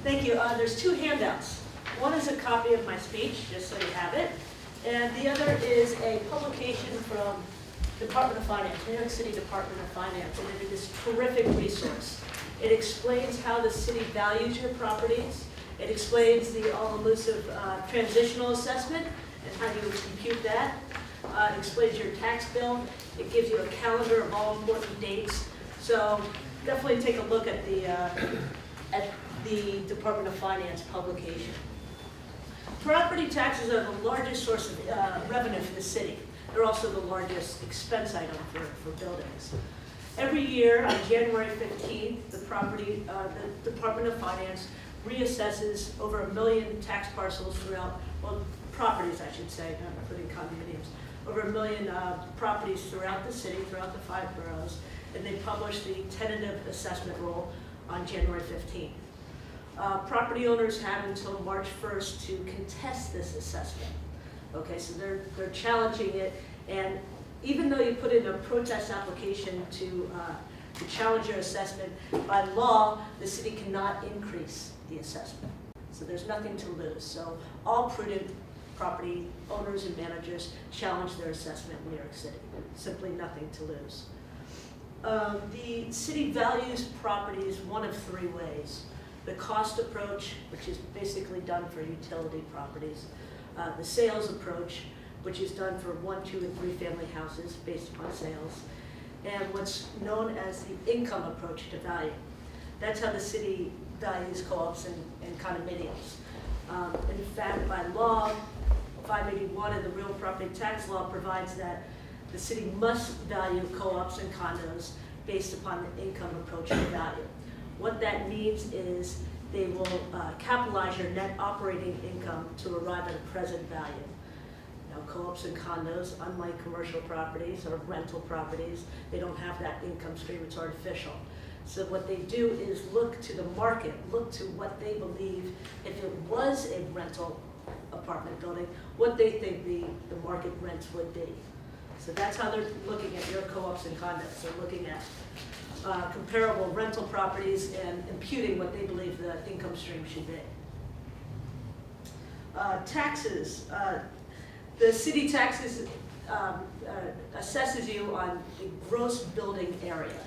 Thank you. There's two handouts. One is a copy of my speech, just so you have it, and the other is a publication from Department of Finance, New York City Department of Finance, and it is a terrific resource. It explains how the city values your properties. It explains the all-inclusive transitional assessment and how you compute that. It explains your tax bill. It gives you a calendar of all important dates. So definitely take a look at the Department of Finance publication. Property taxes are the largest source of revenue for the city. They're also the largest expense item for buildings. Every year on January 15th, the Department of Finance reassesses over 1 million tax parcels throughout, well, properties I should say, not including condominiums, over 1 million properties throughout the city, throughout the 5 boroughs, and they publish the tentative assessment roll on January 15th. Property owners have until March 1st to contest this assessment. Okay, so they're challenging it, and even though you put in a protest application to challenge your assessment, by law, the city cannot increase the assessment. So there's nothing to lose. So all prudent property owners and managers challenge their assessment in New York City. Simply nothing to lose. The city values properties one of 3 ways. The cost approach, which is basically done for utility properties. The sales approach, which is done for 1, 2, and 3 family houses based upon sales. And what's known as the income approach to value. That's how the city values co-ops and condominiums. In fact, by law, 581 of the real property tax law provides that the city must value co-ops and condos based upon the income approach to value. What that means is they will capitalize your net operating income to arrive at a present value. Now, co-ops and condos, unlike commercial properties or rental properties, they don't have that income stream, it's artificial. So what they do is look to the market, look to what they believe, if it was a rental apartment building, what they think the market rents would be. So that's how they're looking at your co-ops and condos. They're looking at comparable rental properties and imputing what they believe the income stream should be. Taxes. The city taxes assesses you on the gross building area.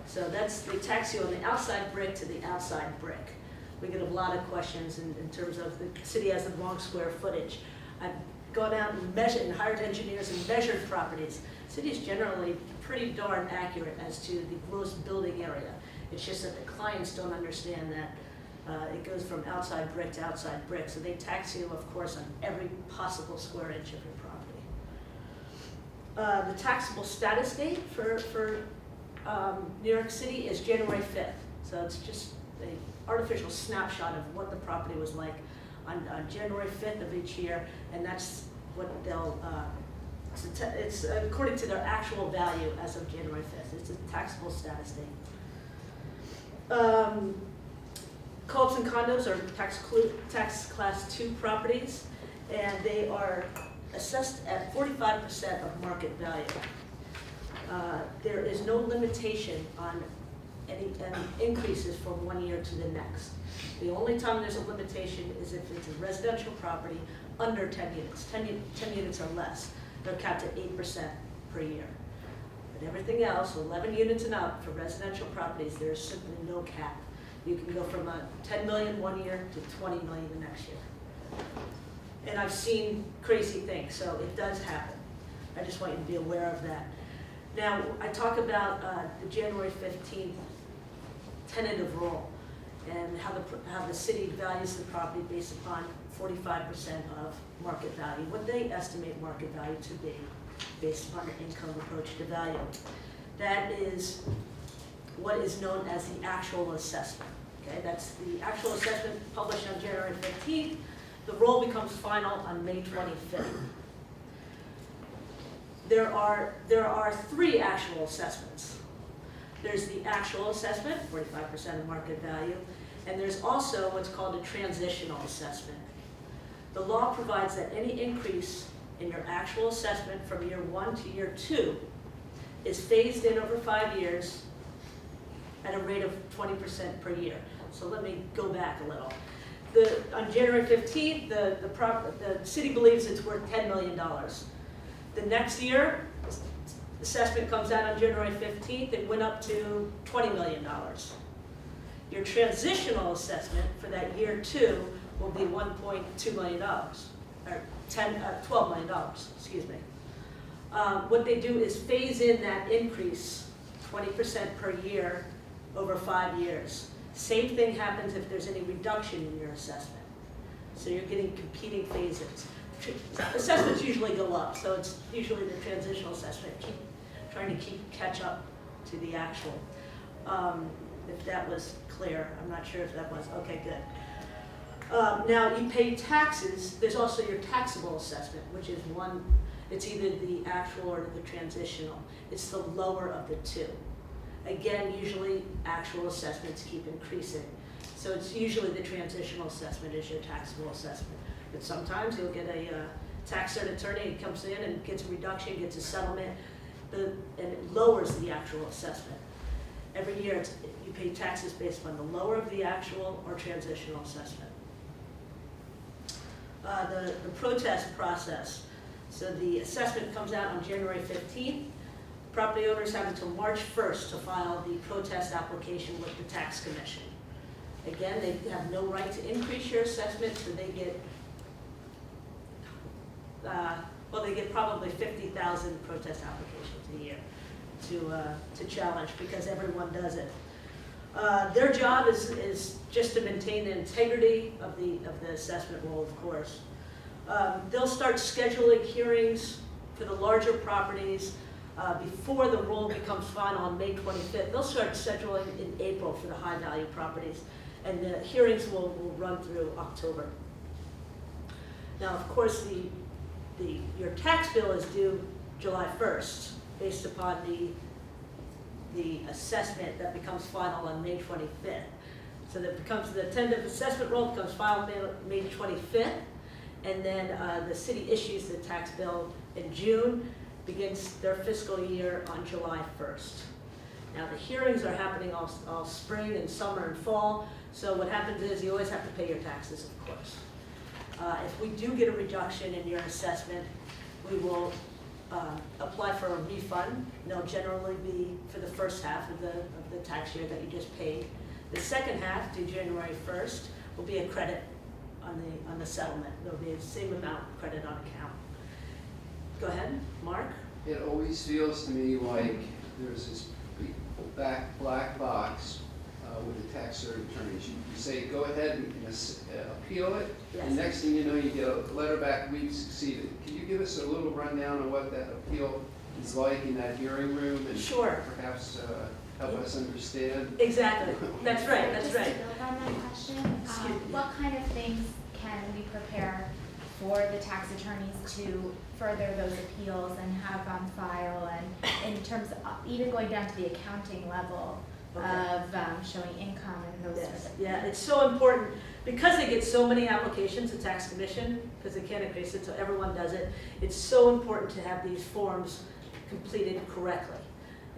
So they tax you on the outside brick to the outside brick. We get a lot of questions in terms of the city has the wrong square footage. I've gone out and measured and hired engineers and measured properties. The city is generally pretty darn accurate as to the gross building area. It's just that the clients don't understand that it goes from outside brick to outside brick. So they tax you, of course, on every possible square inch of your property. The taxable status date for New York City is January 5th. So it's just an artificial snapshot of what the property was like on January 5th of each year, and that's what they'll, it's according to their actual value as of January 5th. It's a taxable status date. Co-ops and condos are tax class 2 properties, and they are assessed at 45% of market value. There is no limitation on any increases from one year to the next. The only time there's a limitation is if it's a residential property under 10 units. 10 units or less, they're capped at 8% per year. But everything else, 11 units and up for residential properties, there's simply no cap. You can go from 10 million one year to 20 million the next year. And I've seen crazy things, so it does happen. I just want you to be aware of that. Now, I talk about the January 15th tentative roll and how the city values the property based upon 45% of market value, what they estimate market value to be based upon the income approach to value. That is what is known as the actual assessment. Okay, that's the actual assessment published on January 15th. The roll becomes final on May 25th. There are 3 actual assessments. There's the actual assessment, 45% of market value, and there's also what's called a transitional assessment. The law provides that any increase in your actual assessment from year 1 to year 2 is phased in over 5 years at a rate of 20% per year. So let me go back a little. On January 15th, the city believes it's worth $10 million. The next year, assessment comes out on January 15th, it went up to $20 million. Your transitional assessment for that year 2 will be $1.2 million, or $12 million, excuse me. What they do is phase in that increase 20% per year over 5 years. Same thing happens if there's any reduction in your assessment. So you're getting competing phases. Assessments usually go up, so it's usually the transitional assessment, trying to catch up to the actual. If that was clear, I'm not sure if that was. Okay, good. Now you pay taxes. There's also your taxable assessment, which is it's either the actual or the transitional. It's the lower of the two. Again, usually actual assessments keep increasing. So it's usually the transitional assessment is your taxable assessment. But sometimes you'll get a tax cert attorney who comes in and gets a reduction, gets a settlement, and it lowers the actual assessment. Every year you pay taxes based on the lower of the actual or transitional assessment. The protest process. So the assessment comes out on January 15th. Property owners have until March 1st to file the protest application with the tax commission. Again, they have no right to increase your assessment, so they get, they get probably 50,000 protest applications a year to challenge, because everyone does it. Their job is just to maintain the integrity of the assessment roll, of course. They'll start scheduling hearings for the larger properties before the roll becomes final on May 25th. They'll start scheduling in April for the high value properties, and the hearings will run through October. Now, of course, your tax bill is due July 1st, based upon the assessment that becomes final on May 25th. So that becomes the tentative assessment roll becomes final May 25th, and then the city issues the tax bill in June, begins their fiscal year on July 1st. Now the hearings are happening all spring and summer and fall, so what happens is you always have to pay your taxes, of course. If we do get a reduction in your assessment, we will apply for a refund. They'll generally be for the first half of the tax year that you just paid. The second half, due January 1st, will be a credit on the settlement. There'll be the same amount credit on account. Go ahead, Mark. It always feels to me like there's this big black box with the tax cert attorneys. You say, go ahead and appeal it, Yes. and next thing you know, you get a letter back, we've succeeded. Can you give us a little rundown on what that appeal is like in that hearing room, and Sure. perhaps help us understand? Exactly. That's right. That's Just right. to build on that question, Excuse me. what kind of things can we prepare for the tax attorneys to further those appeals and have on file, and in terms of even going down to the accounting level of showing income and those sorts of things? Yeah, it's so important because they get so many applications, the tax commission, because they can't increase it, so everyone does it. It's so important to have these forms completed correctly.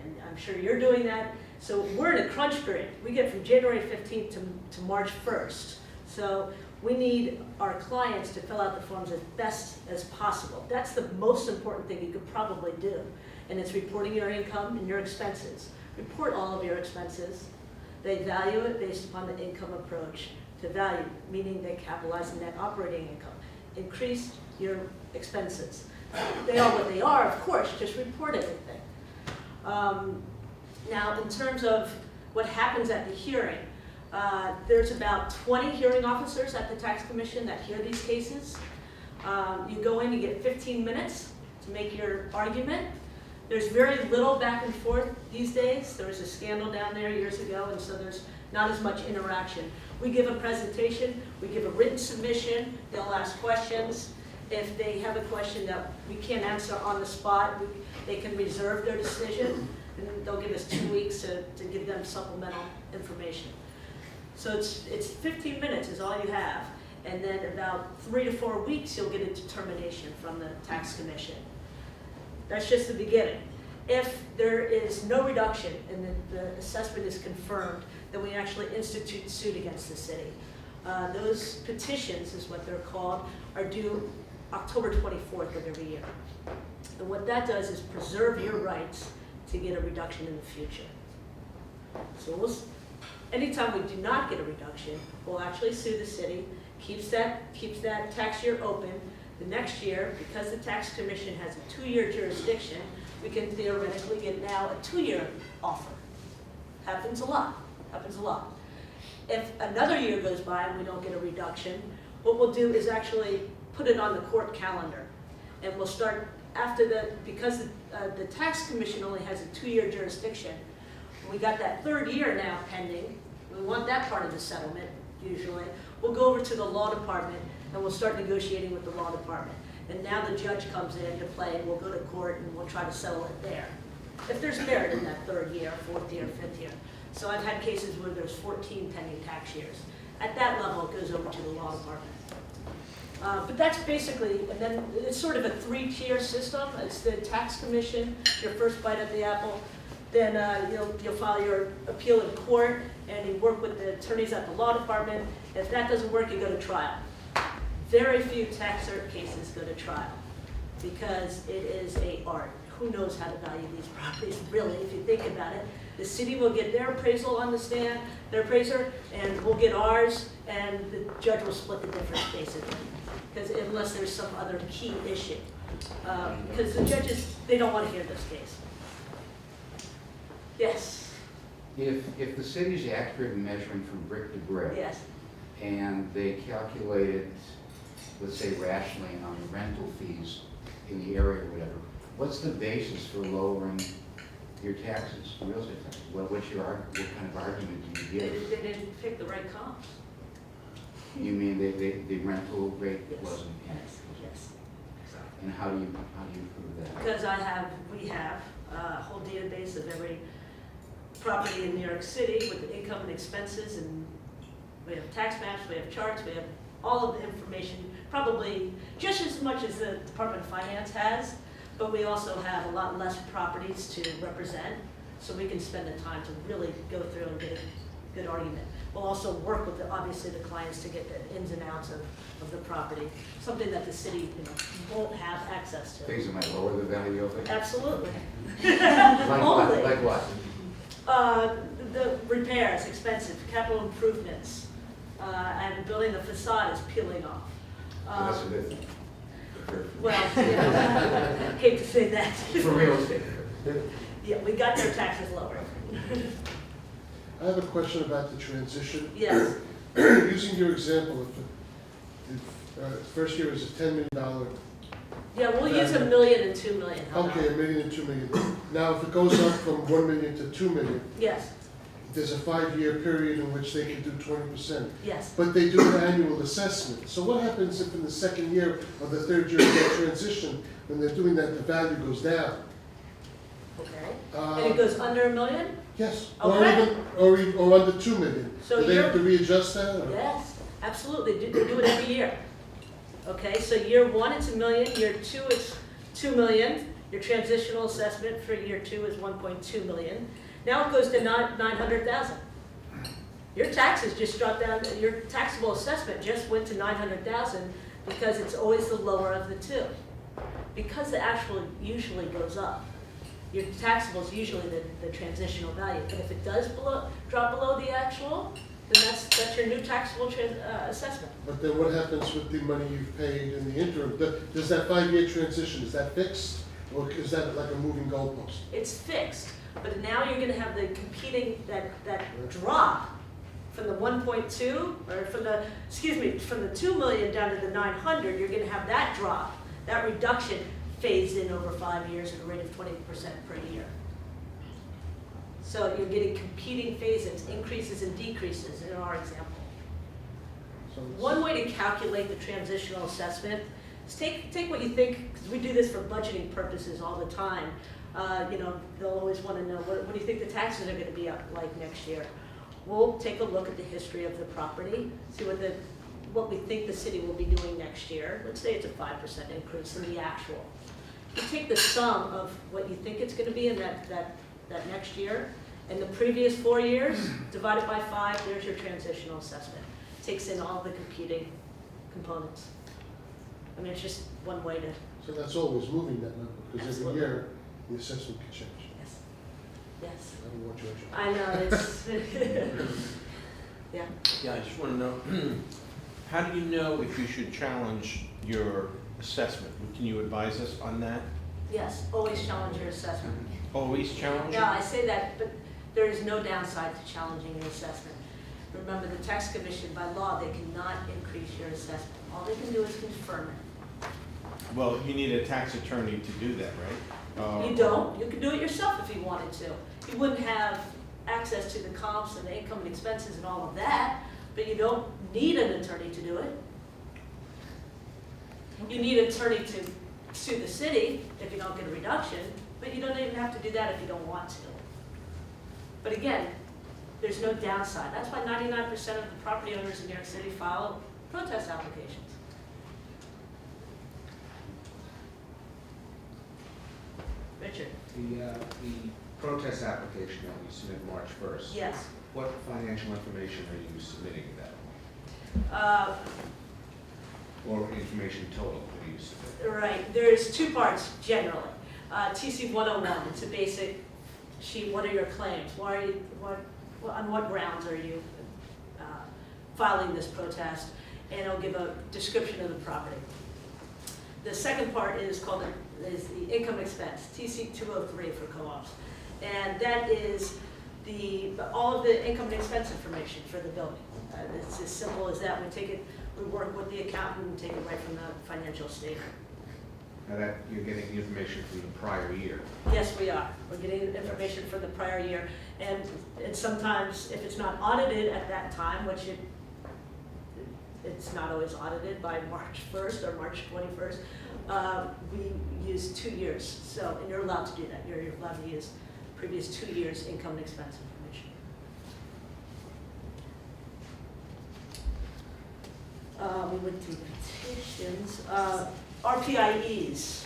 And I'm sure you're doing that. So we're in a crunch period. We get from January 15th to March 1st. So we need our clients to fill out the forms as best as possible. That's the most important thing you could probably do. And it's reporting your income and your expenses. Report all of your expenses. They value it based upon the income approach to value, meaning they capitalize the net operating income. Increase your expenses. They are what they are, of course, just report everything. Now, in terms of what happens at the hearing, there's about 20 hearing officers at the tax commission that hear these cases. You go in, you get 15 minutes to make your argument. There's very little back and forth these days. There was a scandal down there years ago, and so there's not as much interaction. We give a presentation, we give a written submission, they'll ask questions. If they have a question that we can't answer on the spot, they can reserve their decision, and they'll give us 2 weeks to give them supplemental information. So it's 15 minutes is all you have, and then about 3 to 4 weeks you'll get a determination from the tax commission. That's just the beginning. If there is no reduction and the assessment is confirmed, then we actually institute suit against the city. Those petitions, is what they're called, are due October 24th of every year. And what that does is preserve your rights to get a reduction in the future. So anytime we do not get a reduction, we'll actually sue the city, keeps that tax year open. The next year, because the tax commission has a 2-year jurisdiction, we can theoretically get now a 2-year offer. Happens a lot, happens a lot. If another year goes by and we don't get a reduction, what we'll do is actually put it on the court calendar. And we'll start after because the tax commission only has a 2-year jurisdiction, we got that 3rd year now pending, we want that part of the settlement usually, we'll go over to the law department and we'll start negotiating with the law department. And now the judge comes into play and we'll go to court and we'll try to settle it there. If there's merit in that 3rd year, 4th year, 5th year. So I've had cases where there's 14 pending tax years. At that level, it goes over to the law department. But that's basically, and then it's sort of a 3-tier system. It's the tax commission, your first bite at the apple. Then you'll file your appeal in court and you work with the attorneys at the law department. If that doesn't work, you go to trial. Very few tax cert cases go to trial because it is an art. Who knows how to value these properties, really, if you think about it. The city will get their appraisal on the stand, their appraiser, and we'll get ours, and the judge will split the difference, basically, because unless there's some other key issue. Because the judges, they don't want to hear this case. Yes? If the city's accurate in measuring from brick to brick, Yes. and they calculated, let's say rationally on the rental fees in the area or whatever, what's the basis for lowering your taxes, real estate taxes? What kind of argument do you give? They didn't pick the right comps. You mean the rental rate Yes. wasn't? Yes, yes. And how do you prove that? Because we have a whole database of every property in New York City with the income and expenses, and we have tax maps, we have charts, we have all of the information, probably just as much as the Department of Finance has, but we also have a lot less properties to represent, so we can spend the time to really go through and get a good argument. We'll also work with, obviously, the clients to get the ins and outs of the property, something that the city won't have access to. Things that might lower the value of it? Absolutely. Like what? The repairs, expensive, capital improvements, and building the facade is peeling off. That's a good thing. Well, hate to say that. For real estate. Yeah, we got their taxes lower. I have a question about the transition. Yes, Using your example, if first year is a $10 million. yeah, we'll use $1 million and $2 million. How about? Okay, $1 million and $2 million. Now, if it goes up from $1 million to $2 million, Yes, there's a 5-year period in which they can do 20%. yes. But they do an annual assessment. So what happens if in the 2nd year or the 3rd year of that transition, when they're doing that, the value goes down? Okay. And it goes under $1 million? Yes, Okay. or under 2 million. So Do they have to readjust that? Or? Yes, absolutely. They do it every year. Okay, so year 1 it's $1 million, year 2 it's $2 million. Your transitional assessment for year 2 is $1.2 million. Now it goes to 900,000. Your taxes just dropped down. Your taxable assessment just went to 900,000 because it's always the lower of the two. Because the actual usually goes up. Your taxable is usually the transitional value, but if it does drop below the actual, then that's your new taxable assessment. But then what happens with the money you've paid in the interim? Does that 5-year transition, is that fixed? Or is that like a moving goalpost? It's fixed, but now you're gonna have the competing, that drop from the 1.2, or from the 2 million down to the 900, you're gonna have that drop, that reduction phased in over 5 years at a rate of 20% per year. So you're getting competing phases, increases and decreases in our example. So it's- One way to calculate the transitional assessment is take what you think, because we do this for budgeting purposes all the time. They'll always want to know, what do you think the taxes are going to be up like next year? We'll take a look at the history of the property, see what we think the city will be doing next year. Let's say it's a 5% increase in the actual. you take the sum of what you think it's gonna be in that next year, and the previous 4 years, divide it by 5, there's your transitional assessment. Takes in all the competing components. I mean, it's just one way to, So that's always moving that number, because every Absolutely. year, the assessment can change. yes, I don't want you to. I know, it's, yeah. Yeah, I just want to know, how do you know if you should challenge your assessment? Can you advise us on that? Yes, always challenge your assessment. Always challenge it? Yeah, I say that, but there is no downside to challenging your assessment. Remember, the tax commission, by law, they cannot increase your assessment. All they can do is confirm it. Well, you need a tax attorney to do that, right? You don't, you can do it yourself if you wanted to. You wouldn't have access to the comps and the income and expenses and all of that, but you don't need an attorney to do it. You need an attorney to sue the city if you don't get a reduction, but you don't even have to do that if you don't want to. But again, there's no downside. That's why 99% of the property owners in New York City file protest applications. Richard? The protest application that you submit March 1st. Yes. What financial information are you submitting in that? Or information total do you submit? Right, there's 2 parts generally. TC 101, it's a basic sheet. What are your claims? Why are you, on what grounds are you filing this protest? And it'll give a description of the property. The second part is called the income expense, TC 203 for co-ops. And that is all of the income and expense information for the building. It's as simple as that. We work with the accountant and take it right from the financial statement. Now that you're getting the information from the prior year. Yes, we are. We're getting information for the prior year. And sometimes, if it's not audited at that time, which it's not always audited by March 1st or March 21st, we use 2 years. So, and you're allowed to do that. You're allowed to use previous 2 years' income and expense information. We went through petitions. RPIEs.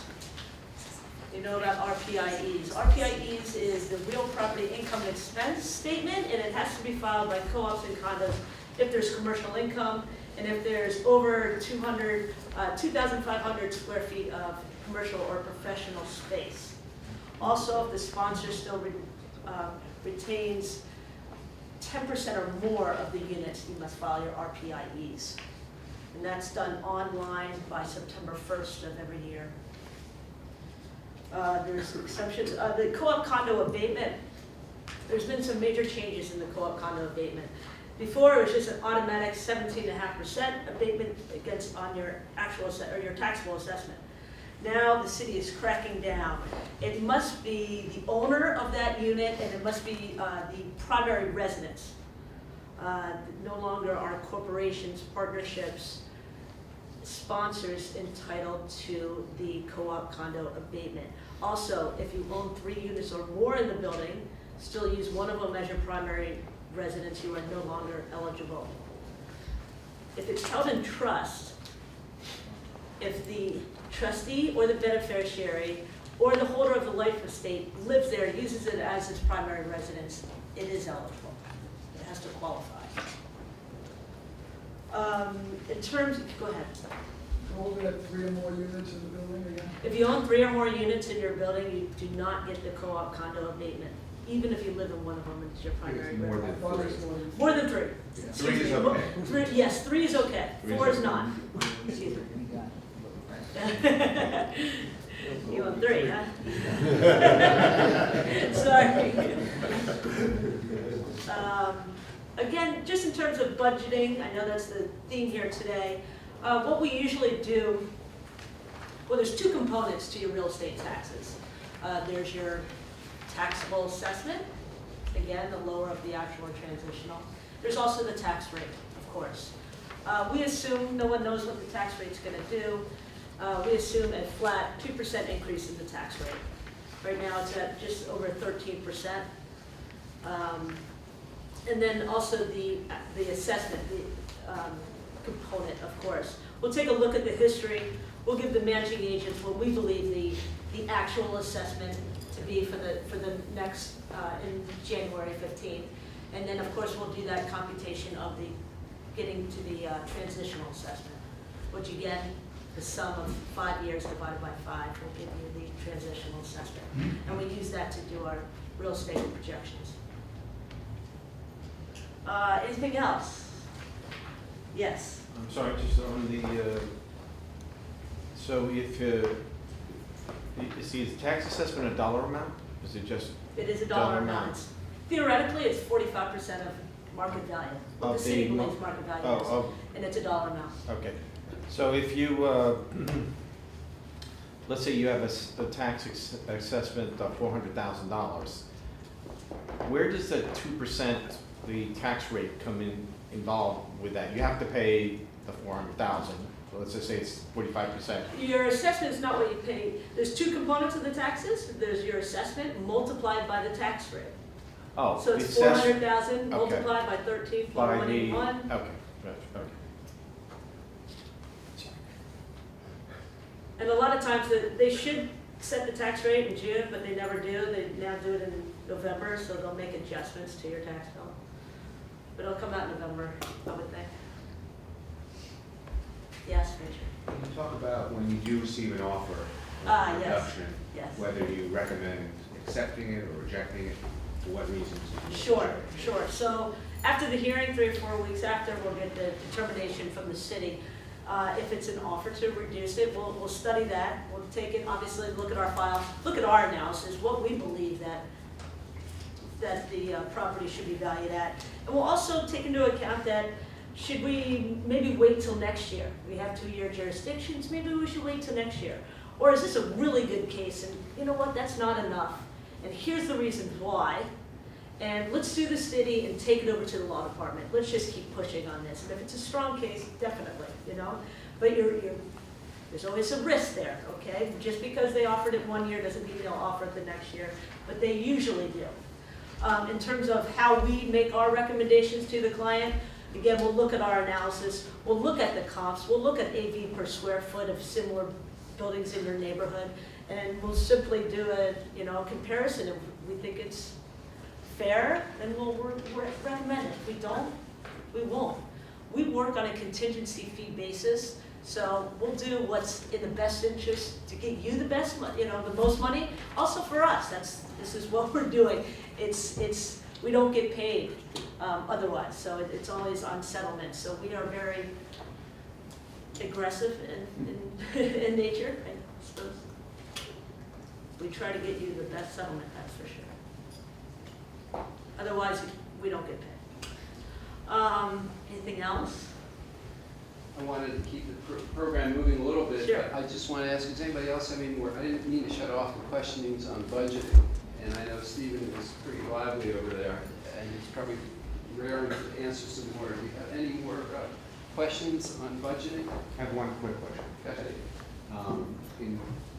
You know about RPIEs. RPIEs is the real property income and expense statement, and it has to be filed by co-ops and condos if there's commercial income and if there's over 2,500 square feet of commercial or professional space. Also, if the sponsor still retains 10% or more of the units, you must file your RPIEs. And that's done online by September 1st of every year. There's exceptions. The co-op condo abatement, there's been some major changes in the co-op condo abatement. Before, it was just an automatic 17.5% abatement on your actual or your taxable assessment. Now the city is cracking down. It must be the owner of that unit, and it must be the primary residence. No longer are corporations, partnerships, sponsors entitled to the co-op condo abatement. Also, if you own 3 units or more in the building, still use one of them as your primary residence, you are no longer eligible. If it's held in trust, if the trustee or the beneficiary or the holder of the life estate lives there, uses it as its primary residence, it is eligible. It has to qualify. In terms, go ahead. Go over that 3 or more units in the building again? If you own 3 or more units in your building, you do not get the co-op condo abatement, even if you live in one of them as your primary It's more residence. I thought it was more than More than 3. Yeah. Excuse 3 is me. okay. 3, yes, 3 is okay. 3 is 4 is okay. not. Excuse me. You own 3, huh? Sorry. Again, just in terms of budgeting, I know that's the theme here today. What we usually do, well, there's 2 components to your real estate taxes. There's your taxable assessment, again, the lower of the actual or transitional. There's also the tax rate, of course. We assume no one knows what the tax rate's going to do. We assume a flat 2% increase in the tax rate. Right now it's at just over 13%. And then also the assessment, the component, of course. We'll take a look at the history. We'll give the managing agents what we believe the the actual assessment to be for the next, in January 15th. And then, of course, we'll do that computation of getting to the transitional assessment, which again, the sum of 5 years divided by 5 will give you the transitional assessment. And we use that to do our real estate projections. Anything else? Yes. I'm sorry, just on the, so if, is the tax assessment a dollar amount? Is it just It is a dollar dollar amount? amount. Theoretically, it's 45% of market value, what the Of city the believes market value is, Oh, and it's a dollar amount. okay. So if you, let's say you have a tax assessment of $400,000, where does the 2%, the tax rate come involved with that? You have to pay the 400,000. So let's just say it's 45%. Your assessment is not what you pay. There's two components of the taxes. There's your assessment multiplied by the tax rate. Oh, So the it's assess- 400,000 okay. multiplied by by the, 13.181. okay, right, okay. And a lot of times they should set the tax rate in June, but they never do. They now do it in November, so they'll make adjustments to your tax bill. But it'll come out in November, I would think. Yes, Rachel? Can you talk about when you do receive an offer Ah, of yes. reduction, Yes. whether you recommend accepting it or rejecting it, for what reasons? Sure. So after the hearing, 3 or 4 weeks after, we'll get the determination from the city. If it's an offer to reduce it, we'll study that. We'll take it, obviously, look at our file, look at our analysis, what we believe that the property should be valued at. And we'll also take into account that should we maybe wait till next year? We have 2-year jurisdictions, maybe we should wait till next year. Or is this a really good case and you know what, that's not enough. And here's the reasons why. And let's sue the city and take it over to the law department. Let's just keep pushing on this. And if it's a strong case, definitely, you know. But there's always a risk there, okay? Just because they offered it 1 year doesn't mean they'll offer it the next year, but they usually do. In terms of how we make our recommendations to the client, again, we'll look at our analysis. We'll look at the comps. We'll look at AV per square foot of similar buildings in your neighborhood, and we'll simply do a comparison. If we think it's fair, then we'll recommend it. If we don't, we won't. We work on a contingency fee basis, so we'll do what's in the best interest to get you the best, the most money. Also for us, this is what we're doing. We don't get paid otherwise, so it's always on settlement. So we are very aggressive in nature, I suppose. We try to get you the best settlement, that's for sure. Otherwise, we don't get paid. Anything else? I wanted to keep the program moving a little bit, Sure. but I just want to ask, does anybody else have any more? I didn't mean to shut off the questionings on budgeting, and I know Stephen was pretty lively over there, and he's probably raring to answer some more. Do you have any more questions on budgeting? I have one quick question. Go ahead.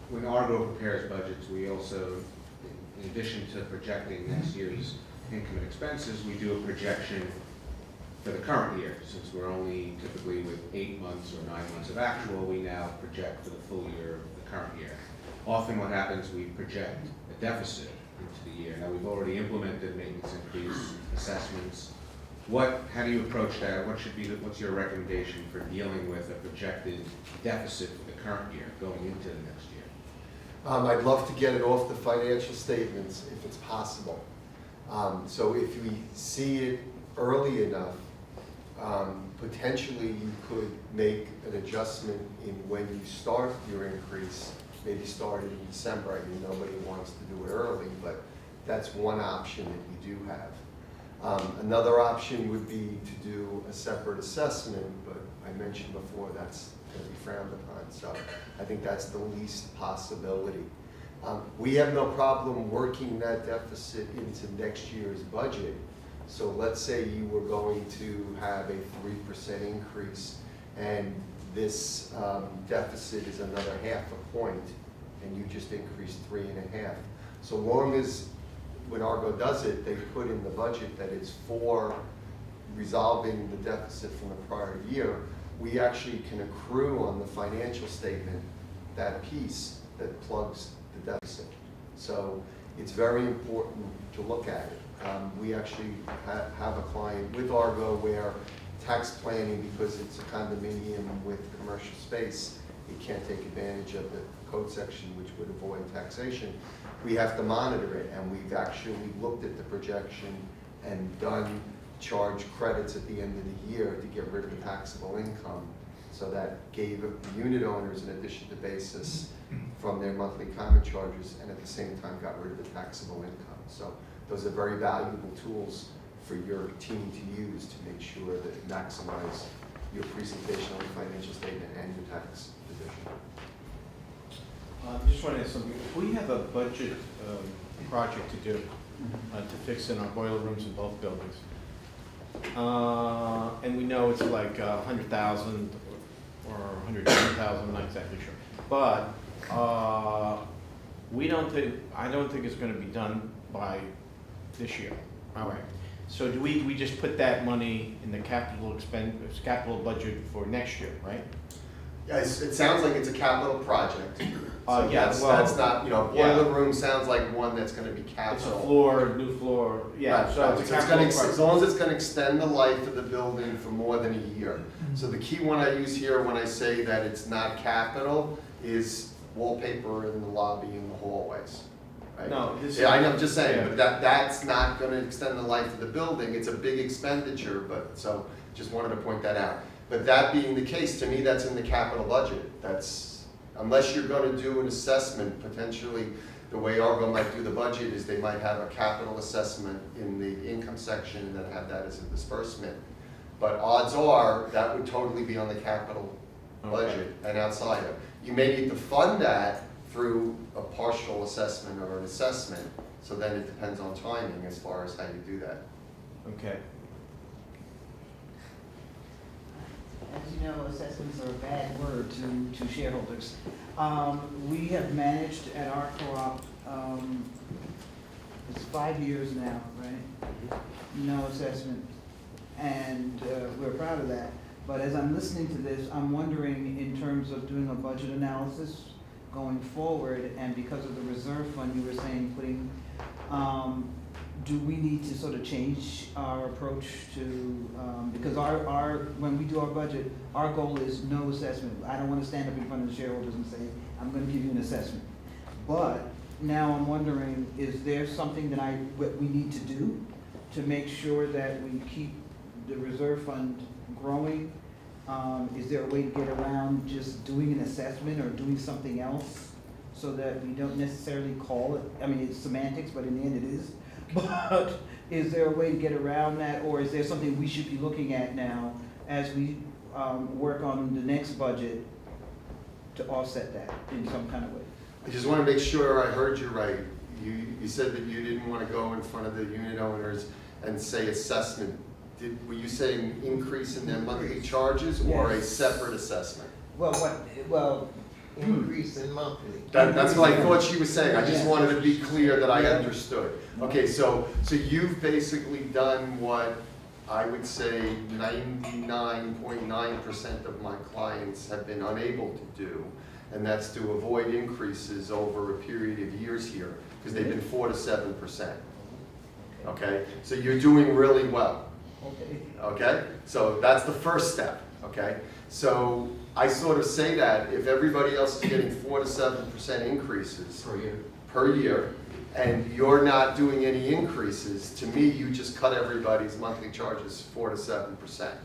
When Argo prepares budgets, we also, in addition to projecting next year's income and expenses, we do a projection for the current year. Since we're only typically with 8 months or 9 months of actual, we now project for the full year of the current year. Often what happens, we project a deficit into the year. Now, we've already implemented maintenance increase assessments. How do you approach that? What's your recommendation for dealing with a projected deficit for the current year going into the next year? I'd love to get it off the financial statements if it's possible. So if we see it early enough, potentially you could make an adjustment in when you start your increase, maybe start it in December. I mean, nobody wants to do it early, but that's one option that we do have. Another option would be to do a separate assessment, but I mentioned before that's going to be frowned upon, so I think that's the least possibility. We have no problem working that deficit into next year's budget. So let's say you were going to have a 3% increase and this deficit is another 0.5 point and you just increased 3.5. So long as when Argo does it, they put in the budget that it's for resolving the deficit from the prior year, we actually can accrue on the financial statement that piece that plugs the deficit. So it's very important to look at it. We actually have a client with Argo where tax planning, because it's a condominium with commercial space, it can't take advantage of the code section, which would avoid taxation. We have to monitor it, and we've actually looked at the projection and done charge credits at the end of the year to get rid of the taxable income. So that gave the unit owners an addition to basis from their monthly common charges, and at the same time got rid of the taxable income. So those are very valuable tools for your team to use to make sure that you maximize your presentation on the financial statement and your tax position. Just want to ask something. If we have a budget project to do to fix in our boiler rooms in both buildings, and we know it's like 100,000 or 110,000, I'm not exactly sure, but I don't think it's going to be done by this year. All right. So do we just put that money in the capital budget for next year, right? Yes, it sounds like it's a capital project. So Yeah, that's not, boiler yeah. room sounds like one that's gonna be It's a capital. new floor, yeah, Right, so right. it's a So it's capital gonna, as project. long as it's gonna extend the life of the building for more than a year. So the key one I use here when I say that it's not capital is wallpaper in the lobby and the hallways. Right? No, this is. Yeah, I know, I'm just saying, Yeah. but that's not gonna extend the life of the building, it's a big expenditure, but, so, just wanted to point that out. But that being the case, to me, that's in the capital budget, unless you're gonna do an assessment, potentially, the way Argo might do the budget is they might have a capital assessment in the income section and then have that as a disbursement. But odds are, that would totally be on the capital budget and outside of. You may need to fund that through a partial assessment or an assessment, so then it depends on timing as far as how you do that. Okay. As you know, assessments are a bad word to shareholders. We have managed at our co-op, it's 5 years now, right? No assessment, and we're proud of that. But as I'm listening to this, I'm wondering in terms of doing a budget analysis going forward, and because of the reserve fund, you were saying putting, do we need to sort of change our approach to, because when we do our budget, our goal is no assessment. I don't want to stand up in front of the shareholders and say, I'm going to give you an assessment. But now I'm wondering, is there something that we need to do to make sure that we keep the reserve fund growing? Is there a way to get around just doing an assessment or doing something else so that we don't necessarily call it, I mean, it's semantics, but in the end it is. But is there a way to get around that, or is there something we should be looking at now as we work on the next budget to offset that in some kind of way? I just want to make sure I heard you right. You said that you didn't want to go in front of the unit owners and say assessment. Were you saying increase in their monthly charges or a Yes. separate assessment? Increase in monthly. That's what I thought she was saying. I just Yeah. wanted to be clear that I Yeah. understood. Okay, so you've basically done what I would say 99.9% of my clients have been unable to do, and that's to avoid increases over a period of years here, because they've been 4 to 7%. Okay, so you're doing really well. Okay. Okay, so that's the first step. Okay, so I sort of say that if everybody else is getting 4 to 7% increases per year, and you're not doing any increases, to me, you just cut everybody's monthly charges 4 to 7%.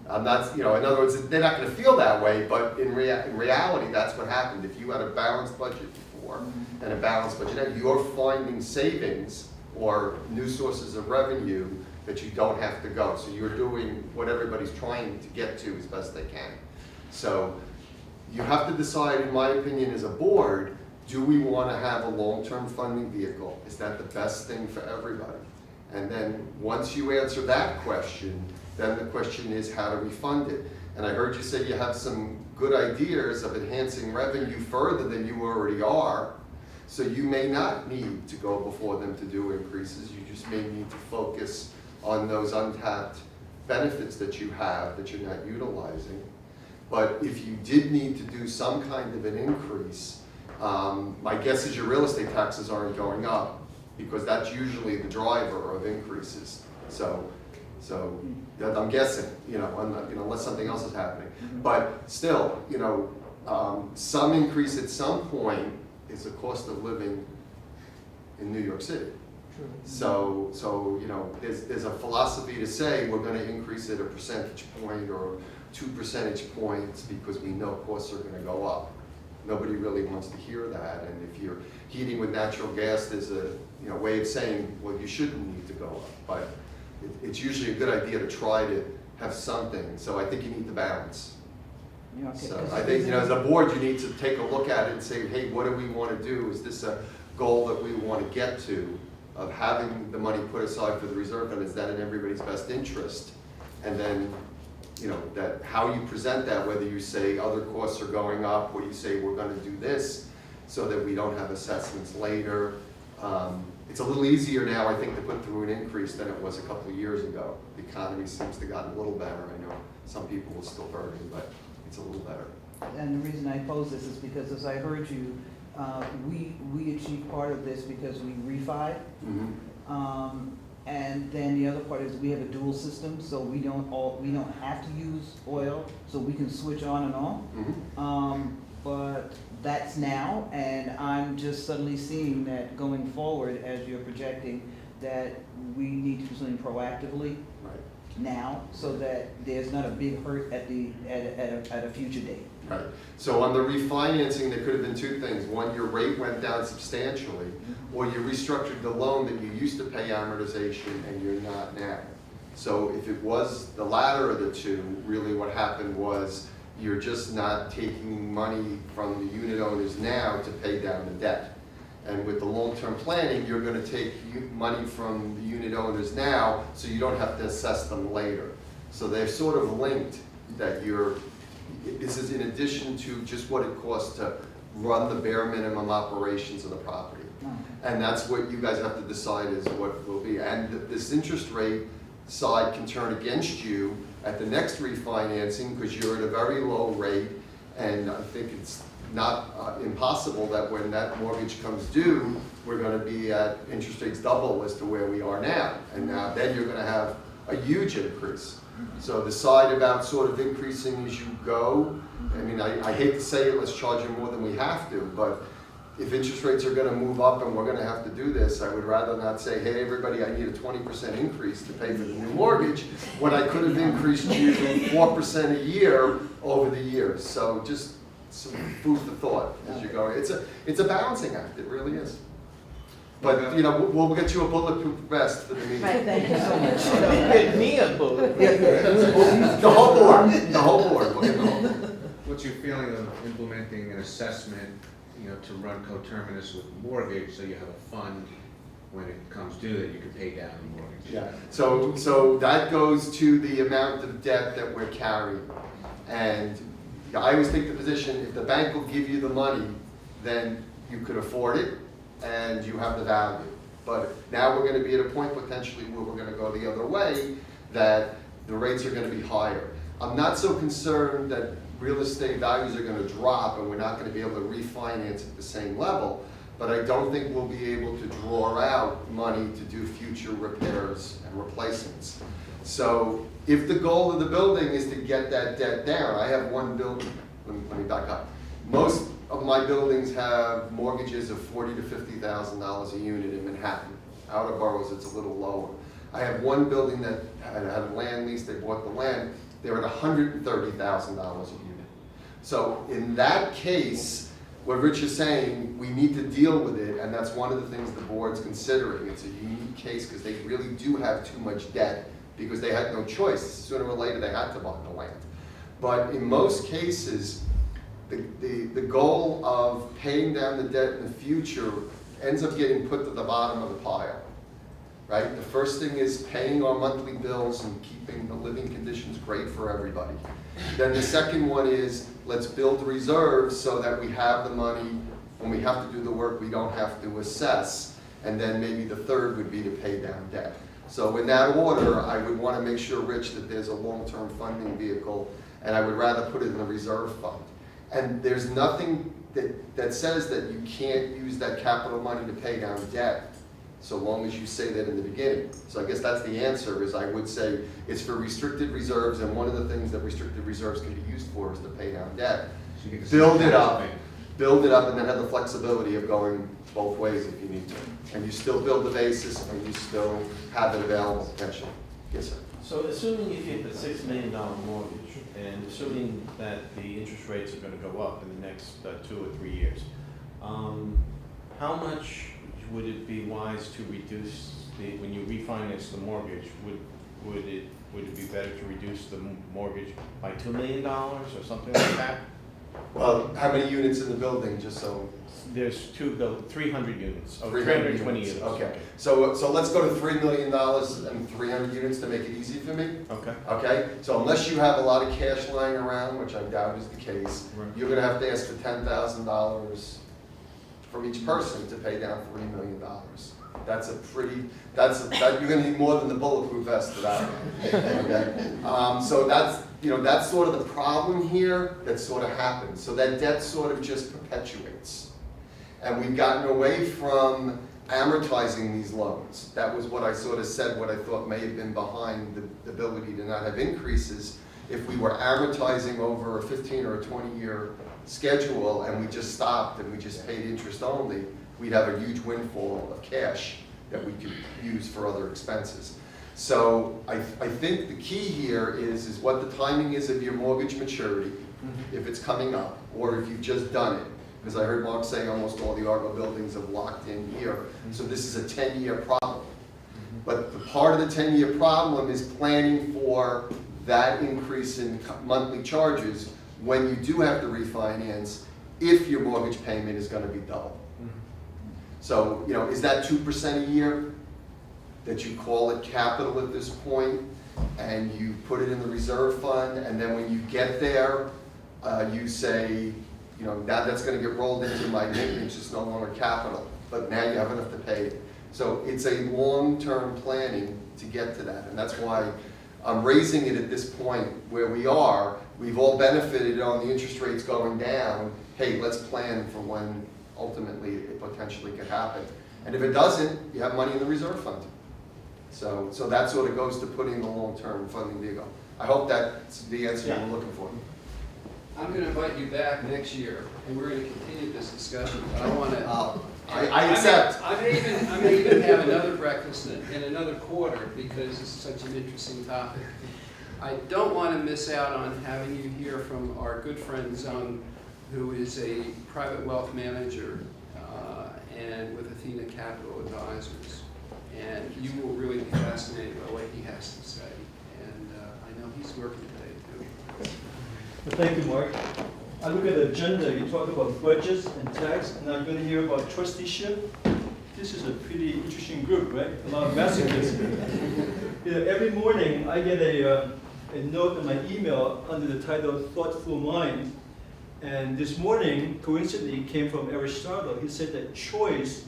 That's, in other words, they're not going to feel that way, but in reality, that's what happened. If you had a balanced budget before and a balanced budget now, you're finding savings or new sources of revenue that you don't have to go. So you're doing what everybody's trying to get to as best they can. So you have to decide, in my opinion, as a board, do we want to have a long-term funding vehicle? Is that the best thing for everybody? And then once you answer that question, then the question is, how do we fund it? And I heard you say you have some good ideas of enhancing revenue further than you already are. So you may not need to go before them to do increases. You just may need to focus on those untapped benefits that you have that you're not utilizing. But if you did need to do some kind of an increase, My guess is your real estate taxes aren't going up, because that's usually the driver of increases. So that I'm guessing, unless something else is happening. But still, some increase at some point is the cost of living in New York City. So there's a philosophy to say we're gonna increase it a percentage point or 2 percentage points because we know costs are gonna go up. Nobody really wants to hear that, and if you're heating with natural gas, there's a way of saying, well, you shouldn't need to go up, but it's usually a good idea to try to have something, so I think you need the balance. Yeah, okay, So 'cause I think, as a board, you need to take a look at it and say, hey, what do we want to do? Is this a goal that we want to get to, of having the money put aside for the reserve fund? Is that in everybody's best interest? And then, that how you present that, whether you say other costs are going up, or you say we're going to do this, so that we don't have assessments later. It's a little easier now, I think, to put through an increase than it was a couple of years ago. The economy seems to have gotten a little better. I know some people are still hurting, but it's a little better. And the reason I pose this is because, as I heard you, we achieved part of this because we refied. And then the other part is we have a dual system, so we don't have to use oil, so we can switch on and off. But that's now, and I'm just suddenly seeing that going forward, as you're projecting, that we need to do something proactively now, so that there's not a big hurt at a future date. Right. So on the refinancing, there could have been two things. One, your rate went down substantially, or you restructured the loan that you used to pay amortization and you're not now. So if it was the latter of the two, really what happened was you're just not taking money from the unit owners now to pay down the debt. And with the long-term planning, you're going to take money from the unit owners now, so you don't have to assess them later. So they're sort of linked, that this is in addition to just what it costs to run the bare minimum operations of the property. And that's what you guys have to decide is what will be. And this interest rate side can turn against you at the next refinancing, because you're at a very low rate, and I think it's not impossible that when that mortgage comes due, we're going to be at interest rates double as to where we are now. And now then you're going to have a huge increase. So decide about sort of increasing as you go. I mean, I hate to say it, let's charge you more than we have to, but if interest rates are going to move up and we're going to have to do this, I would rather not say, hey, everybody, I need a 20% increase to pay for the new mortgage, when I could have increased you 4% a year over the years. So just some food for thought as you go. It's a balancing act, it really is. But, we'll get you a bulletproof vest for the meeting. Right, thank you so much. Get me a book. The whole board, we'll get the whole board. What's your feeling of implementing an assessment, to run coterminous with the mortgage, so you have a fund when it comes due that you can pay down the mortgage? Yeah, so that goes to the amount of debt that we're carrying. And I always take the position, if the bank will give you the money, then you could afford it and you have the value. But now we're going to be at a point potentially where we're going to go the other way, that the rates are going to be higher. I'm not so concerned that real estate values are going to drop and we're not going to be able to refinance at the same level, but I don't think we'll be able to draw out money to do future repairs and replacements. So if the goal of the building is to get that debt down, I have one building, let me back up. Most of my buildings have mortgages of $40,000 to $50,000 a unit in Manhattan. Out of boroughs, it's a little lower. I have one building that had a land lease, they bought the land, they're at $130,000 a unit. So in that case, what Rich is saying, we need to deal with it, and that's one of the things the board's considering. It's a unique case because they really do have too much debt because they had no choice. Sooner or later, they had to buy the land. But in most cases, the goal of paying down the debt in the future ends up getting put to the bottom of the pile, right? The first thing is paying our monthly bills and keeping the living conditions great for everybody. Then the second one is, let's build reserves so that we have the money when we have to do the work, we don't have to assess. And then maybe the third would be to pay down debt. So in that order, I would want to make sure, Rich, that there's a long-term funding vehicle, and I would rather put it in the reserve fund. And there's nothing that says that you can't use that capital money to pay down debt, so long as you say that in the beginning. So I guess that's the answer, is I would say it's for restricted reserves, and one of the things that restricted reserves can be used for is to pay down debt. So you get the Build same it tax up, rate. build it up, and then have the flexibility of going both ways if you need to. And you still build the basis, and you still have it available potentially. Yes, sir. So assuming you get the $6 million mortgage, and assuming that the interest rates are gonna go up in the next 2 or 3 years, how much would it be wise to reduce when you refinance the mortgage, would it be better to reduce the mortgage by $2 million or something like that? Well, how many units in the building, just so? There's 300 units, 300 320 units. Okay, so let's go to $3 million and 300 units to make it easy for me. Okay. Okay, so unless you have a lot of cash lying around, which I doubt is the case, Right. you're gonna have to ask for $10,000 from each person to pay down $3 million. You're gonna need more than the bulletproof vest for that. Okay? So that's sort of the problem here that sort of happens. So that debt sort of just perpetuates. And we've gotten away from amortizing these loans. That was what I sort of said, what I thought may have been behind the ability to not have increases. If we were amortizing over a 15 or a 20-year schedule and we just stopped and we just paid interest only, we'd have a huge windfall of cash that we could use for other expenses. So I think the key here is what the timing is of your mortgage maturity, if it's coming up, or if you've just done it. Because I heard Mark say almost all the Argo buildings have locked in here. So this is a 10-year problem. But the part of the 10-year problem is planning for that increase in monthly charges when you do have to refinance, if your mortgage payment is going to be double. So, is that 2% a year that you call it capital at this point, and you put it in the reserve fund, and then when you get there, you say, now that's going to get rolled into my maintenance, it's no longer capital, but now you have enough to pay it. So it's a long-term planning to get to that, and that's why I'm raising it at this point where we are. We've all benefited on the interest rates going down. Hey, let's plan for when ultimately it potentially could happen. And if it doesn't, you have money in the reserve fund. So that sort of goes to putting the long-term funding vehicle. I hope that's the answer you were looking for. I'm gonna invite you back next year, and we're gonna continue this discussion, but I wanna. I accept. I may even have another breakfast in another quarter, because it's such an interesting topic. I don't wanna miss out on having you hear from our good friend Zung, who is a private wealth manager, and with Athena Capital Advisors. And you will really be fascinated by what he has to say. And I know he's working today too. Well, thank you, Mark. I look at the agenda, you talk about budgets and tax, and I'm going to hear about trusteeship. This is a pretty interesting group, right? A lot of masochists. Every morning I get a note in my email under the title Thoughtful Mind. And this morning, coincidentally, came from Aristotle. He said that choice,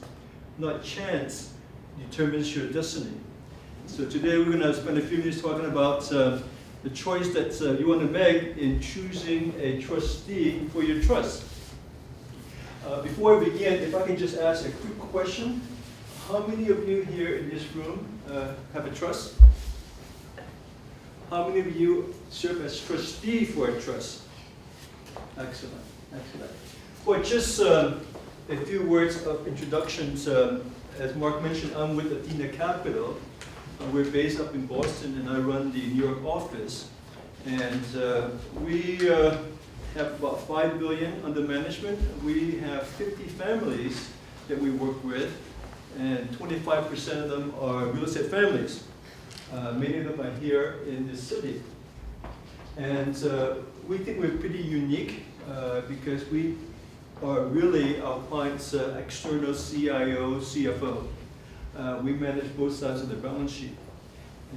not chance, determines your destiny. So today we're going to spend a few minutes talking about the choice that you want to make in choosing a trustee for your trust. Before we begin, if I can just ask a quick question. How many of you here in this room have a trust? How many of you serve as trustee for a trust? Excellent, excellent. Well, just a few words of introductions. As Mark mentioned, I'm with Athena Capital. We're based up in Boston, and I run the New York office. And we have about $5 billion under management. We have 50 families that we work with, and 25% of them are real estate families. Many of them are here in this city. And we think we're pretty unique because we are really our client's external CIO, CFO. We manage both sides of the balance sheet.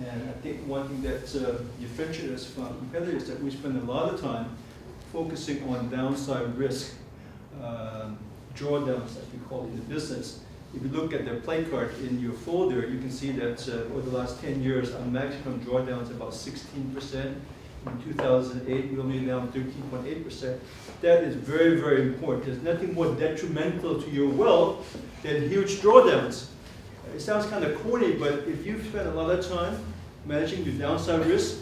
And I think one thing that differentiates us from competitors is that we spend a lot of time focusing on downside risk, drawdowns, as we call it in the business. If you look at the play card in your folder, you can see that over the last 10 years, our maximum drawdown is about 16%. In 2008, we only down 13.8%. That is very, very important. There's nothing more detrimental to your wealth than huge drawdowns. It sounds kind of corny, but if you've spent a lot of time managing your downside risk,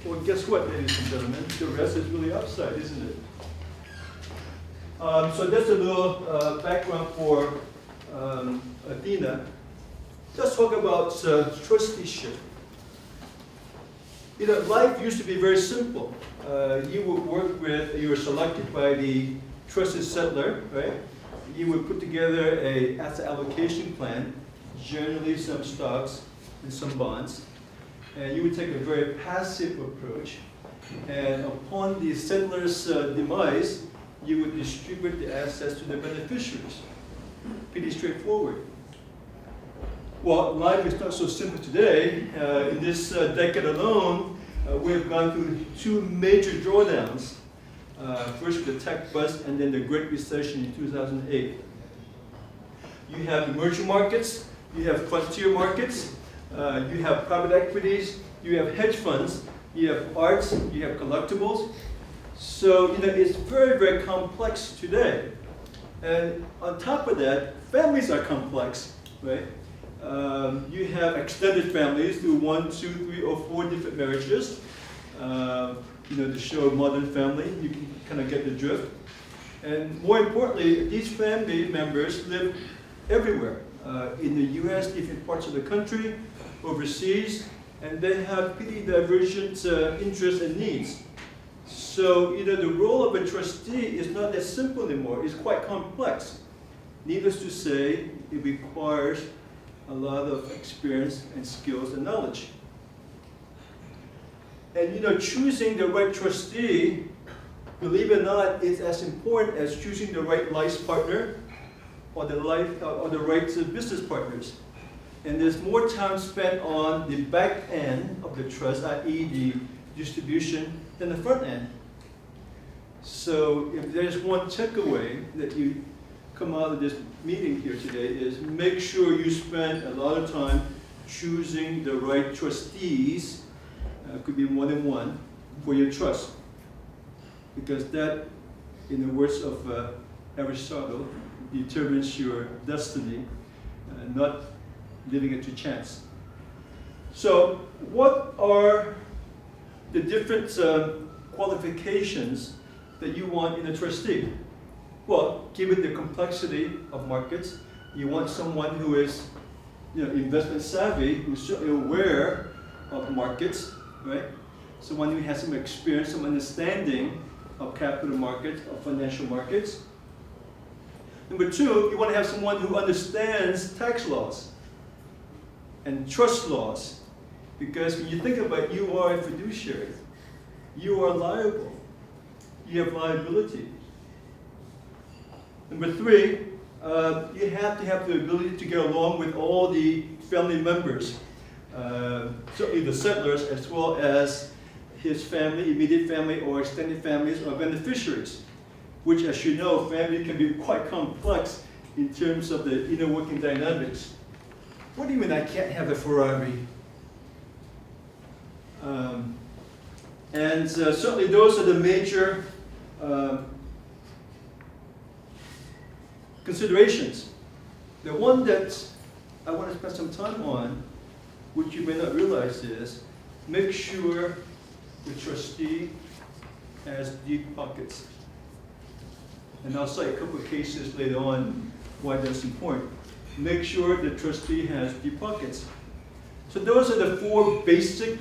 well, guess what, ladies and gentlemen? The rest is really upside, isn't it? So that's a little background for Athena. Let's talk about trusteeship. You know, life used to be very simple. You would work with, you were selected by the trusted settler, right? You would put together a asset allocation plan, generally some stocks and some bonds. And you would take a very passive approach. And upon the settler's demise, you would distribute the assets to the beneficiaries. Pretty straightforward. Well, life is not so simple today. In this decade alone, we have gone through two major drawdowns. First the tech bust and then the Great Recession in 2008. You have emerging markets, you have frontier markets, you have private equities, you have hedge funds, you have arts, you have collectibles. So, you know, it's very, very complex today. And on top of that, families are complex, right? You have extended families through 1, 2, 3, or 4 different marriages. You know, to show a modern family, you can kind of get the drift. And more importantly, these family members live everywhere. In the US, different parts of the country, overseas, and they have pretty divergent interests and needs. So, you know, the role of a trustee is not that simple anymore. It's quite complex. Needless to say, it requires a lot of experience and skills and knowledge. And, you know, choosing the right trustee, believe it or not, is as important as choosing the right life partner or the right business partners. And there's more time spent on the back end of the trust, i.e. the distribution, than the front end. So if there's one takeaway that you come out of this meeting here today is make sure you spend a lot of time choosing the right trustees, could be more than one, for your trust. Because that, in the words of Aristotle, determines your destiny, not leaving it to chance. So what are the different qualifications that you want in a trustee? Well, given the complexity of markets, you want someone who is, you know, investment savvy, who's certainly aware of markets, right? Someone who has some experience, some understanding of capital markets, of financial markets. Number 2, you want to have someone who understands tax laws and trust laws. Because when you think about it, you are a fiduciary. You are liable. You have liability. Number 3, you have to have the ability to get along with all the family members, certainly the settlers, as well as his family, immediate family, or extended families, or beneficiaries, which, as you know, family can be quite complex in terms of the inner working dynamics. What do you mean I can't have a Ferrari? And certainly those are the major considerations. The one that I want to spend some time on, which you may not realize, is make sure the trustee has deep pockets. And I'll cite a couple of cases later on why that's important. Make sure the trustee has deep pockets. So those are the 4 basic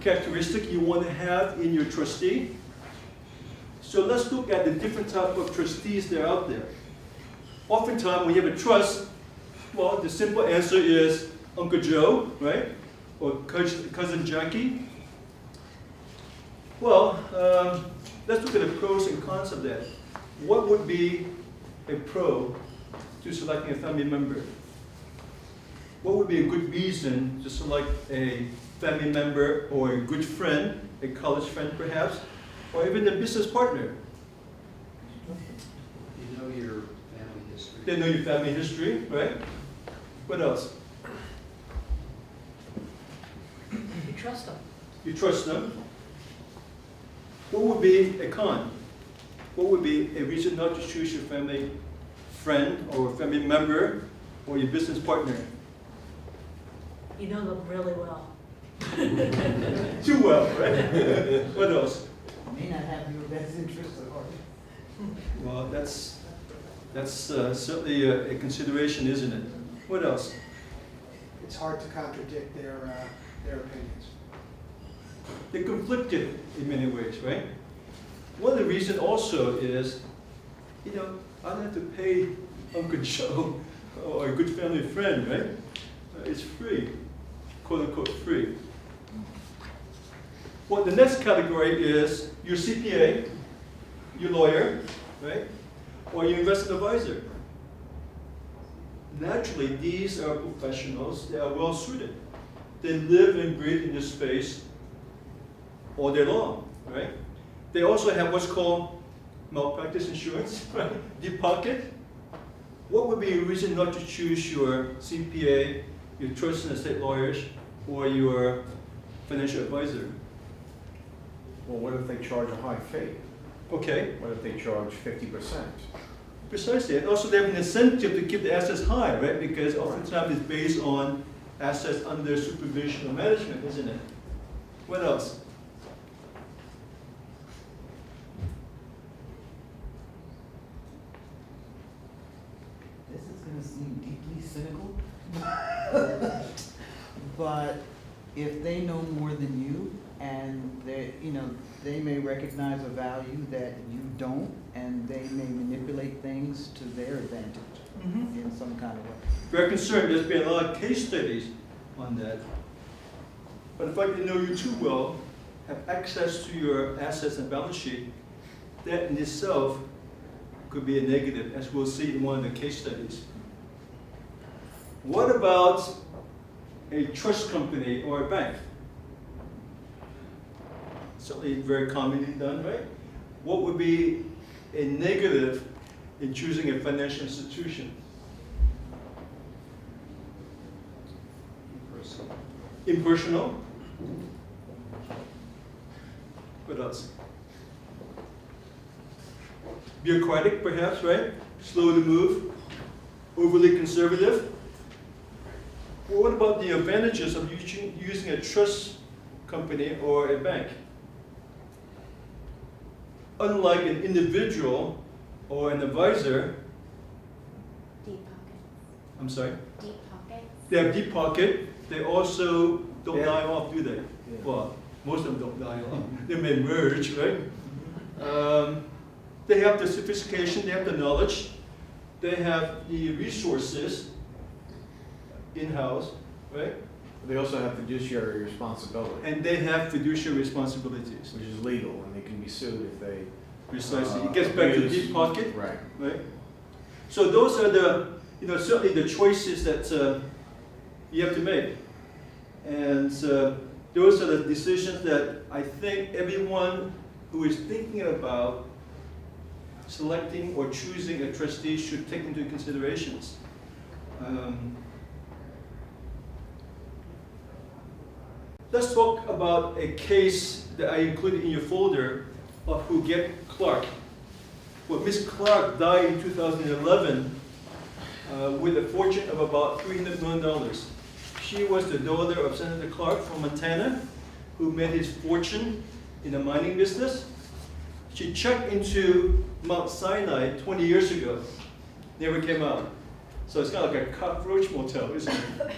characteristics you want to have in your trustee. So let's look at the different types of trustees that are out there. Oftentimes, when you have a trust, well, the simple answer is Uncle Joe, right? Or Cousin Jackie. Well, let's look at the pros and cons of that. What would be a pro to selecting a family member? What would be a good reason to select a family member or a good friend, a college friend perhaps, or even a business partner? You know your family history. They know your family history, right? What else? You trust them. You trust them. What would be a con? What would be a reason not to choose your family friend or family member or your business partner? You know them really well. Too well, right? What else? May not have your best interests at heart. Well, that's certainly a consideration, isn't it? What else? It's hard to contradict their opinions. They're conflicted in many ways, right? One of the reasons also is, you know, I don't have to pay Uncle Joe or a good family friend, right? It's free, quote unquote free. Well, the next category is your CPA, your lawyer, right? Or your investment advisor. Naturally, these are professionals that are well suited. They live and breathe in this space all day long, right? They also have what's called malpractice insurance, right? Deep pocket. What would be a reason not to choose your CPA, your trust and estate lawyers, or your financial advisor? Well, what if they charge a high fee? Okay, What if they charge 50%? precisely. And also they have an incentive to keep the assets high, right? Because oftentimes it's based on assets under supervision or management, isn't it? What else? This is gonna seem deeply cynical. But if they know more than you and they, you know, they may recognize a value that you don't, and they may manipulate things to their advantage in some kind of way. Very concerned. There's been a lot of case studies on that. But in fact, they know you too well, have access to your assets and balance sheet. That in itself could be a negative, as we'll see in one of the case studies. What about a trust company or a bank? Certainly very commonly done, right? What would be a negative in choosing a financial institution? Impersonal. What else? Bureaucratic, perhaps, right? Slow to move, overly conservative. Well, what about the advantages of using a trust company or a bank? Unlike an individual or an advisor, Deep pockets. I'm sorry, Deep pockets. they have deep pocket. They also don't Yeah. die off, do they? Well, most of them don't die off. They may merge, right? They have the sophistication, they have the knowledge, they have the resources in-house, right? They also have fiduciary responsibility, And they have fiduciary responsibilities. which is legal, and they can be sued if they. Precisely. It gets back to abuse- deep pocket, Right. right? So those are the, you know, certainly the choices that you have to make. And those are the decisions that I think everyone who is thinking about selecting or choosing a trustee should take into considerations. Let's talk about a case that I included in your folder of Huguette Clark. Well, Miss Clark died in 2011 with a fortune of about $300 million. She was the daughter of Senator Clark from Montana, who made his fortune in the mining business. She checked into Mount Sinai 20 years ago, never came out. So it's kind of like a cockroach motel, isn't it?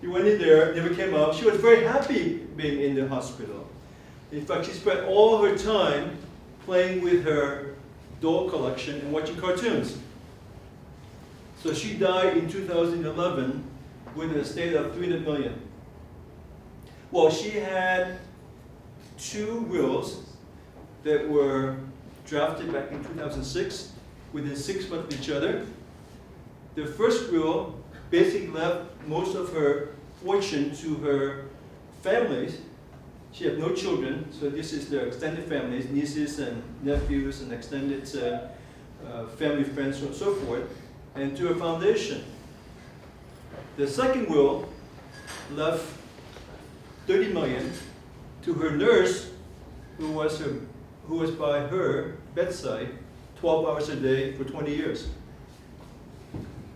He went in there, never came out. She was very happy being in the hospital. In fact, she spent all her time playing with her doll collection and watching cartoons. So she died in 2011 with an estate of $300 million. Well, she had 2 wills that were drafted back in 2006, within 6 months of each other. The first will basically left most of her fortune to her families. She had no children, so this is their extended families, nieces and nephews and extended family, friends, and so forth, and to her foundation. The second will left $30 million to her nurse, who was her who was by her bedside 12 hours a day for 20 years.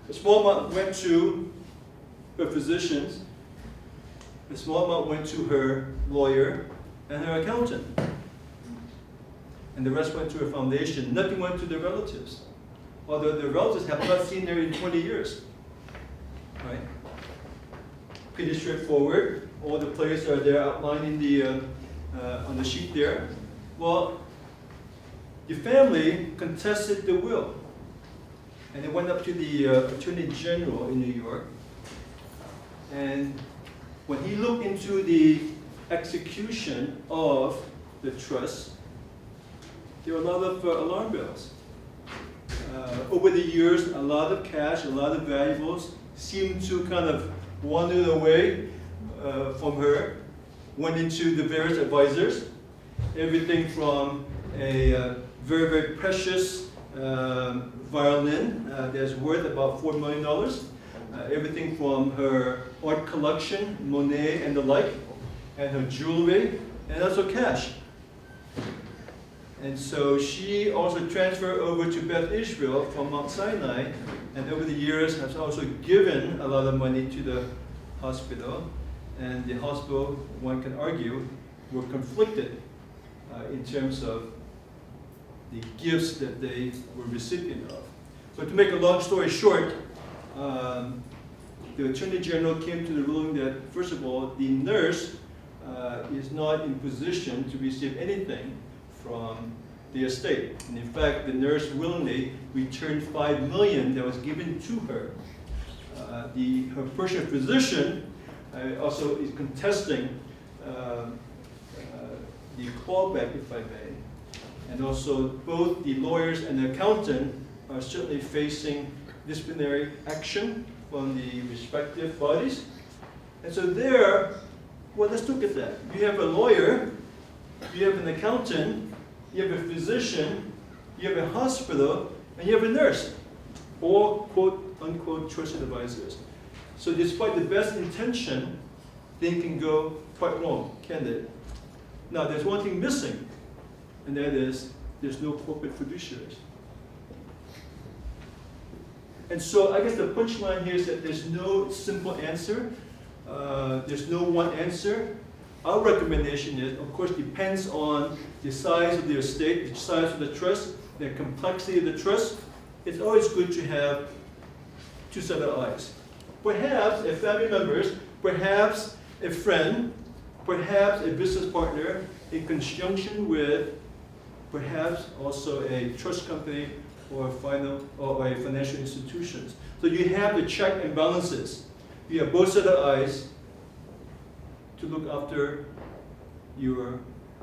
A small amount went to her physicians, a small amount went to her lawyer and her accountant. And the rest went to her foundation. Nothing went to the relatives. Although the relatives have not seen her in 20 years. Right? Pretty straightforward. All the plays are there outlined in the, on the sheet there. Well, the family contested the will. And it went up to the Attorney General in New York. And when he looked into the execution of the trust, there were a lot of alarm bells. Over the years, a lot of cash, a lot of valuables seemed to kind of wander away from her, went into the various advisors. Everything from a very, very precious violin that's worth about $4 million. Everything from her art collection, Monet and the like, and her jewelry, and also cash. And so she also transferred over to Beth Israel from Mount Sinai, and over the years has also given a lot of money to the hospital. And the hospital, one can argue, were conflicted in terms of the gifts that they were recipient of. But to make a long story short, the Attorney General came to the ruling that, first of all, the nurse is not in position to receive anything from the estate. And in fact, the nurse willingly returned $5 million that was given to her. Her personal physician also is contesting the clawback, if I may. And also both the lawyers and the accountant are certainly facing disciplinary action from the respective bodies. And so there, well, let's look at that. You have a lawyer, you have an accountant, you have a physician, you have a hospital, and you have a nurse, all quote unquote trusted advisors. So despite the best intention, things can go quite wrong, can't they? Now there's one thing missing, and that is there's no corporate fiduciaries. And so I guess the punchline here is that there's no simple answer. There's no one answer. Our recommendation is, of course, depends on the size of the estate, the size of the trust, the complexity of the trust. It's always good to have two sets of eyes. Perhaps a family member, perhaps a friend, perhaps a business partner, in conjunction with perhaps also a trust company or a financial institutions. So you have the check and balances. You have both sets of eyes to look after your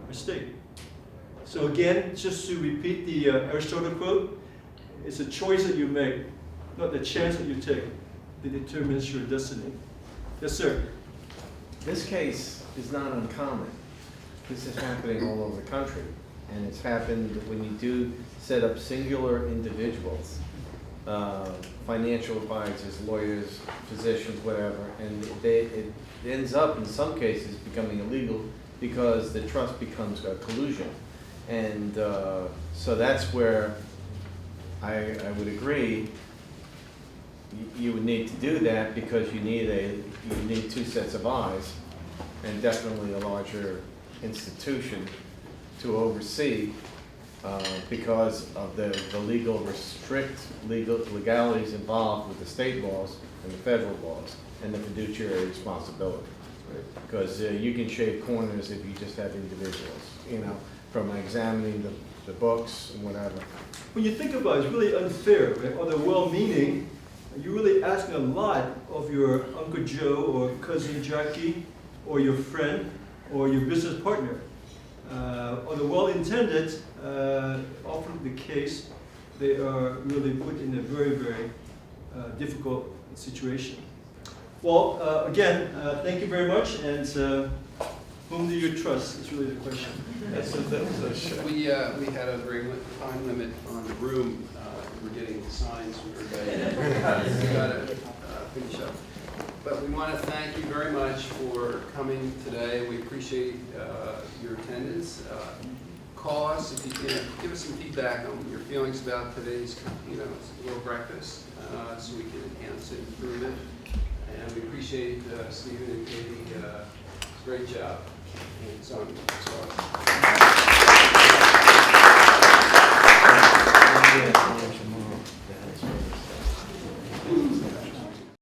estate. So again, just to repeat the Aristotle quote, it's a choice that you make, not the chance that you take, that determines your destiny. Yes, sir. This case is not uncommon. This is happening all over the country. And it's happened when you do set up singular individuals, financial advisors, lawyers, physicians, whatever, and it ends up in some cases becoming illegal because the trust becomes a collusion. And so that's where I would agree you would need to do that because you need two sets of eyes and definitely a larger institution to oversee because of the legalities involved with the state laws and the federal laws and the fiduciary responsibility. Because you can shave corners if you just have individuals, you know, from examining the books and whatever. When you think about it, it's really unfair, right? Although well-meaning, you're really asking a lot of your Uncle Joe or Cousin Jackie or your friend or your business partner. Although well-intended, often the case, they are really put in a very, very difficult situation. Well, again, thank you very much, and whom do you trust is really the question. We had a very time limit on the room. We're getting signs from everybody. We got to finish up. But we want to thank you very much for coming today. We appreciate your attendance. call us if you can, give us some feedback on your feelings about today's, little breakfast, so we can enhance it, improve it. And we appreciate Stephen and Katie, great job. And so,